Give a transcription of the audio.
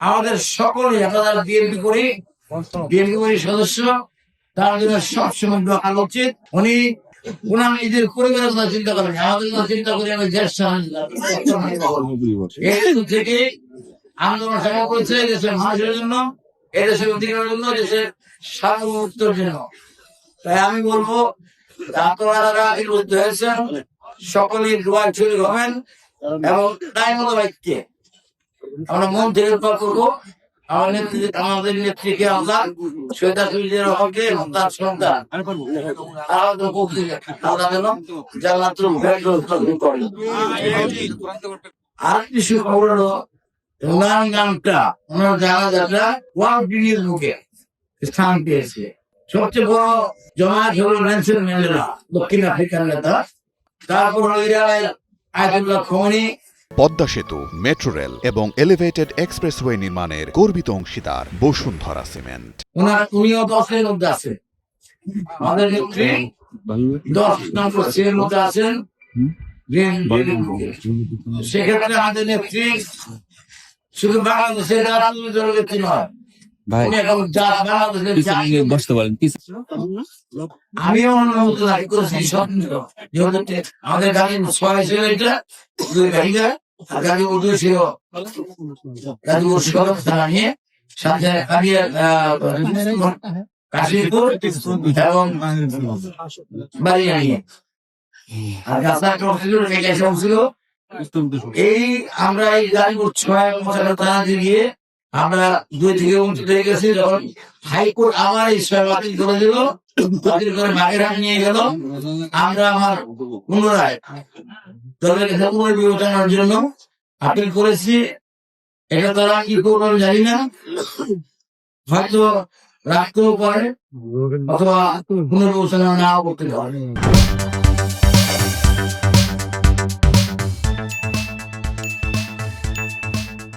আমাদের সকলে আমরা যারা বিএনপি করি সদস্য, তার জন্য সবসময় দোয়া করা উচিত। উনি ওনার নিজের পরিবারের কথা চিন্তা করেন, আমাদের কথা চিন্তা করি। আমি দেশ থেকে আন্দোলন সংগ্রাম করেছে দেশের মানুষের জন্য, এদেশের অধিকারের জন্য, দেশের সার্বভৌমত্বের জন্য। তাই আমি বলবো আপনারা যারা নির্বাচিত হয়েছেন সকলেই দোয়ায় শরীক হবেন এবং তাই মতো ব্যক্তিকে আমরা মন থেকে দোয়া করবো। আমাদের নেত্রীকে আল্লাহ শহীদ শহীদের হকে এবং তার সন্তান আরেকটি সুখবর হলো গানটা ওনার জানাজাটা ওয়ার্ল্ড গিনেস বুকে স্থান পেয়েছে। সবচেয়ে বড় জমায়েত হলো নেলসন ম্যান্ডেলা, দক্ষিণ আফ্রিকার নেতা। তারপর আয়াতুল্লাহ খোমেনি। পদ্মা সেতু, মেট্রো রেল এবং এলিভেটেড এক্সপ্রেসওয়ে নির্মাণের গর্বিত অংশীদার বসুন্ধরা সিমেন্ট। উনিও 10-এর মধ্যে আছে, আমাদের নেত্রী 10 নম্বর সিটের মধ্যে আছেন। সেক্ষেত্রে আমাদের নেত্রী শুধু বাংলাদেশের রাজনৈতিক নেত্রী নয়, আমিও অনুমোদন দাবি করেছি আমাদের গাড়ির 6 ছিল, এটা 2 গাড়িটা গাড়ি উর্দু ছিল, গাজীপুর সদর থানা নিয়ে সাথে কাশীপুর এবং বাড়িয়া নিয়ে আর রাস্তা ছিল। এই আমরা এই গাজীপুর 6 থানা দিয়ে আমরা 2 থেকে 29 হয়ে গেছি। যখন হাইকোর্ট আমার এই 6 বাতিল করে দিল, বাতিল করে বাগেরহাট নিয়ে গেল, আমরা আমার পুনরায় দলের কাছে পুনর্বিবেচনার জন্য আপিল করেছি। এটা তারা কি করবে আমি জানি না, হয়তো রাখতেও পারে অথবা পুনর্বিবেচনা নাও করতে পারে।